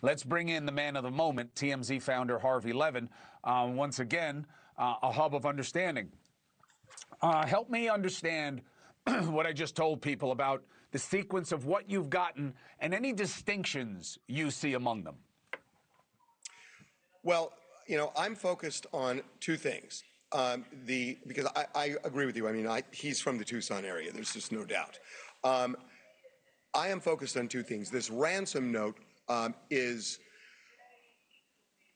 Let's bring in the man of the moment, TMZ founder Harvey Levin. Once again, a hub of understanding. Help me understand what I just told people about the sequence of what you've gotten and any distinctions you see among them. Well, I'm focused on two things. Because I agree with you. I mean, he's from the Tucson area. There's just no doubt. I am focused on two things. This ransom note is,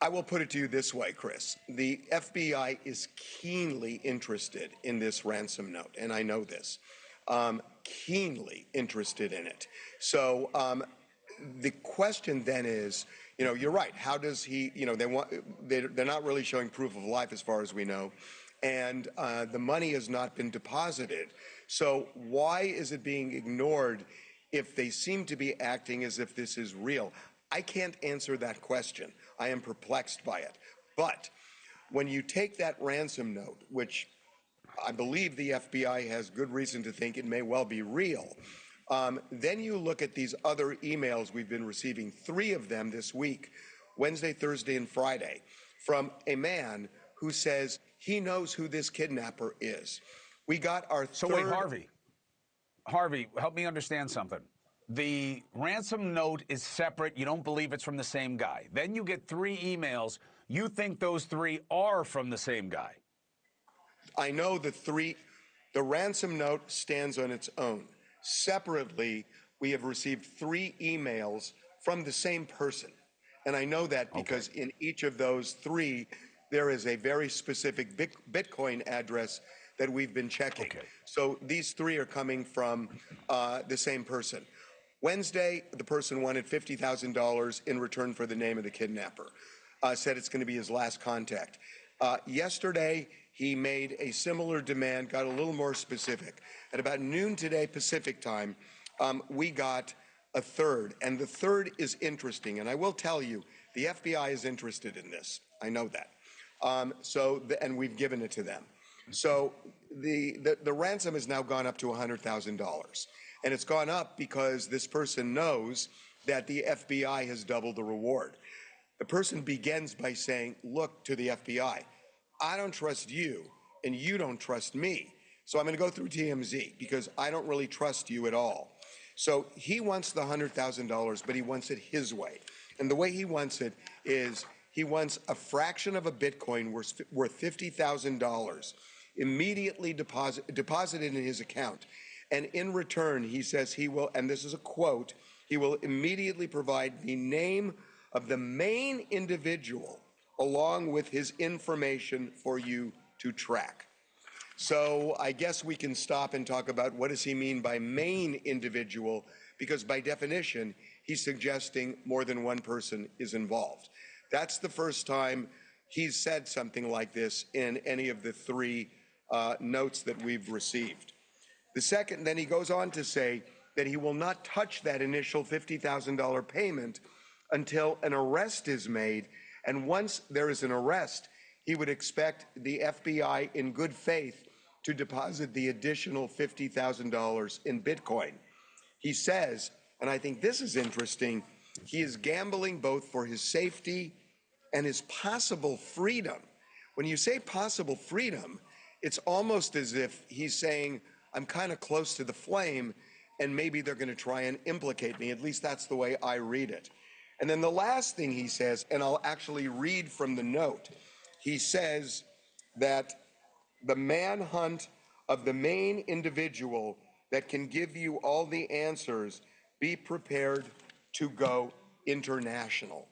I will put it to you this way, Chris. The FBI is keenly interested in this ransom note, and I know this. Keenly interested in it. So the question then is, you're right. How does he, they're not really showing proof of life as far as we know. And the money has not been deposited. So why is it being ignored if they seem to be acting as if this is real? I can't answer that question. I am perplexed by it. But when you take that ransom note, which I believe the FBI has good reason to think it may well be real, then you look at these other emails we've been receiving, 3 of them this week, Wednesday, Thursday, and Friday, from a man who says he knows who this kidnapper is. We got our third... So wait, Harvey, help me understand something. The ransom note is separate. You don't believe it's from the same guy. Then you get 3 emails. You think those 3 are from the same guy. I know the ransom note stands on its own. Separately, we have received 3 emails from the same person. And I know that because in each of those 3, there is a very specific Bitcoin address that we've been checking. So these 3 are coming from the same person. Wednesday, the person wanted $50,000 in return for the name of the kidnapper. Said it's going to be his last contact. Yesterday, he made a similar demand, got a little more specific. At about noon today Pacific time, we got a third. And the third is interesting. And I will tell you, the FBI is interested in this. I know that. And we've given it to them. So the ransom has now gone up to $100,000. And it's gone up because this person knows that the FBI has doubled the reward. The person begins by saying, look, to the FBI, I don't trust you and you don't trust me. So I'm going to go through TMZ because I don't really trust you at all. So he wants the $100,000, but he wants it his way. And the way he wants it is he wants a fraction of a Bitcoin worth $50,000 immediately deposited in his account. And in return, he says he will, and this is a quote, he will immediately provide the name of the main individual along with his information for you to track. So I guess we can stop and talk about what does he mean by main individual, because by definition, he's suggesting more than one person is involved. That's the first time he's said something like this in any of the 3 notes that we've received. The second, then he goes on to say that he will not touch that initial $50,000 payment until an arrest is made. And once there is an arrest, he would expect the FBI in good faith to deposit the additional $50,000 in Bitcoin. He says, and I think this is interesting, he is gambling both for his safety and his possible freedom. When you say possible freedom, it's almost as if he's saying, I'm kind of close to the flame and maybe they're going to try and implicate me. At least that's the way I read it. And then the last thing he says, and I'll actually read from the note, he says that the manhunt of the main individual that can give you all the answers, be prepared to go international.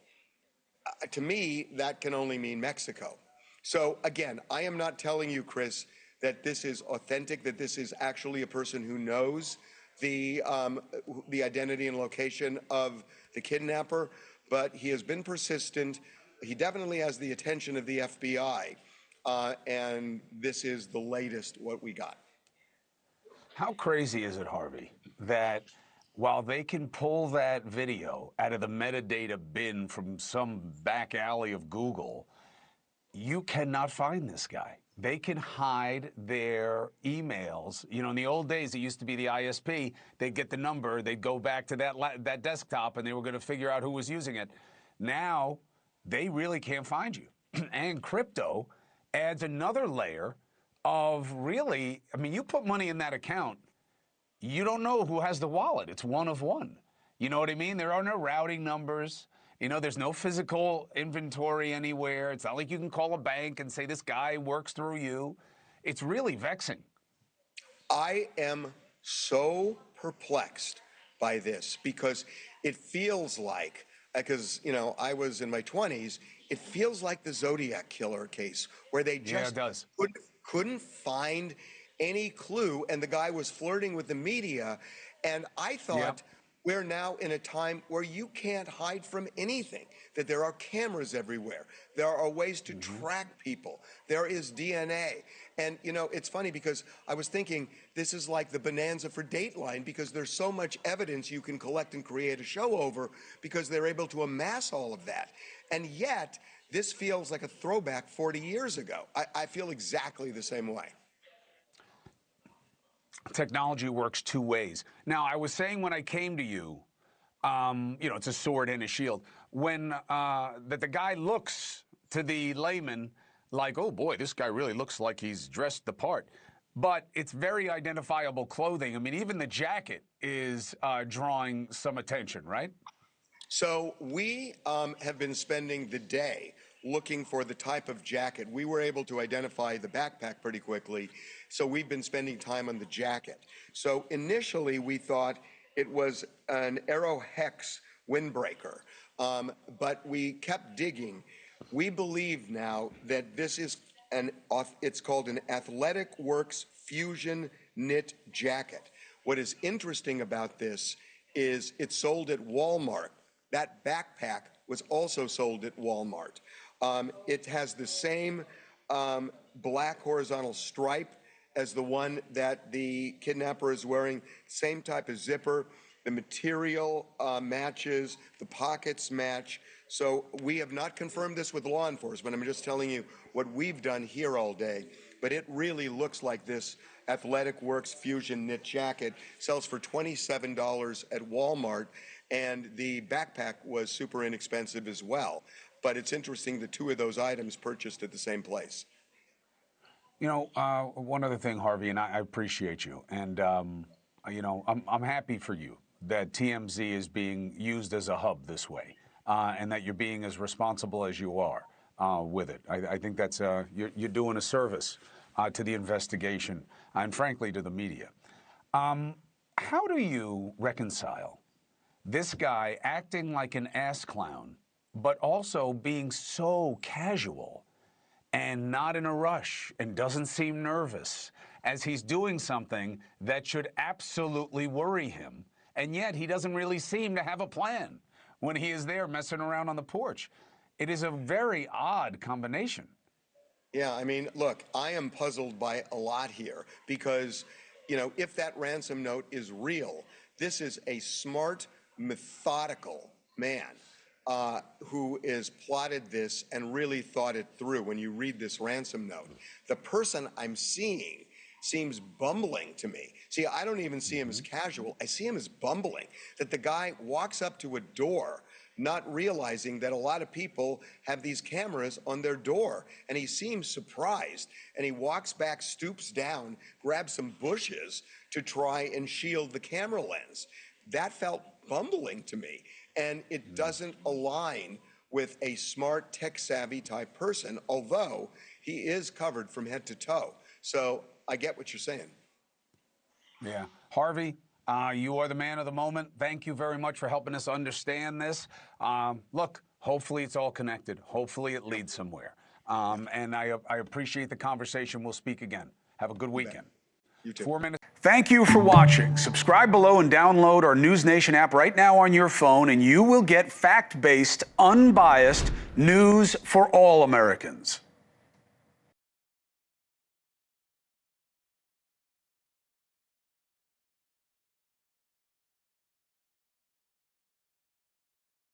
To me, that can only mean Mexico. So again, I am not telling you, Chris, that this is authentic, that this is actually a person who knows the identity and location of the kidnapper, but he has been persistent. He definitely has the attention of the FBI, and this is the latest what we got. How crazy is it, Harvey, that while they can pull that video out of the metadata bin from some back alley of Google, you cannot find this guy? They can hide their emails. You know, in the old days, it used to be the ISP. They'd get the number. They'd go back to that desktop, and they were going to figure out who was using it. Now they really can't find you. And crypto adds another layer of really, I mean, you put money in that account, you don't know who has the wallet. It's one of one. You know what I mean? There are no routing numbers. You know, there's no physical inventory anywhere. It's not like you can call a bank and say this guy works through you. It's really vexing. I am so perplexed by this because it feels like, because, you know, I was in my 20s, it feels like the Zodiac Killer case where they just couldn't find any clue, and the guy was flirting with the media. And I thought, we're now in a time where you can't hide from anything, that there are cameras everywhere. There are ways to track people. There is DNA. And, you know, it's funny because I was thinking this is like the bonanza for Dateline because there's so much evidence you can collect and create a show over because they're able to amass all of that. And yet, this feels like a throwback 40 years ago. I feel exactly the same way. Technology works two ways. Now, I was saying when I came to you, you know, it's a sword and a shield. When that the guy looks to the layman like, oh boy, this guy really looks like he's dressed the part. But it's very identifiable clothing. I mean, even the jacket is drawing some attention, right? So we have been spending the day looking for the type of jacket. We were able to identify the backpack pretty quickly, so we've been spending time on the jacket. So initially we thought it was an Aero Hex windbreaker, but we kept digging. We believe now that this is it's called an Athletic Works Fusion knit jacket. What is interesting about this is it's sold at Walmart. That backpack was also sold at Walmart. It has the same black horizontal stripe as the one that the kidnapper is wearing, same type of zipper. The material matches, the pockets match. So we have not confirmed this with law enforcement. I'm just telling you what we've done here all day. But it really looks like this Athletic Works Fusion knit jacket sells for $27 at Walmart. And the backpack was super inexpensive as well. But it's interesting the two of those items purchased at the same place. You know, one other thing, Harvey, and I appreciate you. And, you know, I'm happy for you that TMZ is being used as a hub this way and that you're being as responsible as you are with it. I think that's, you're doing a service to the investigation and, frankly, to the media. How do you reconcile this guy acting like an ass clown, but also being so casual and not in a rush and doesn't seem nervous as he's doing something that should absolutely worry him, and yet he doesn't really seem to have a plan when he is there messing around on the porch? It is a very odd combination. Yeah, I mean, look, I am puzzled by a lot here because, you know, if that ransom note is real, this is a smart, methodical man who is plotted this and really thought it through. When you read this ransom note, the person I'm seeing seems bumbling to me. See, I don't even see him as casual. I see him as bumbling, that the guy walks up to a door not realizing that a lot of people have these cameras on their door, and he seems surprised, and he walks back, stoops down, grabs some bushes to try and shield the camera lens. That felt bumbling to me, and it doesn't align with a smart, tech-savvy type person, although he is covered from head to toe. So I get what you're saying. Yeah. Harvey, you are the man of the moment. Thank you very much for helping us understand this. Look, hopefully it's all connected. Hopefully it leads somewhere. And I appreciate the conversation. We'll speak again. Have a good weekend. You too. 4 minutes. Thank you for watching. Subscribe below and download our NewsNation app right now on your phone, and you will get fact-based, unbiased news for all Americans.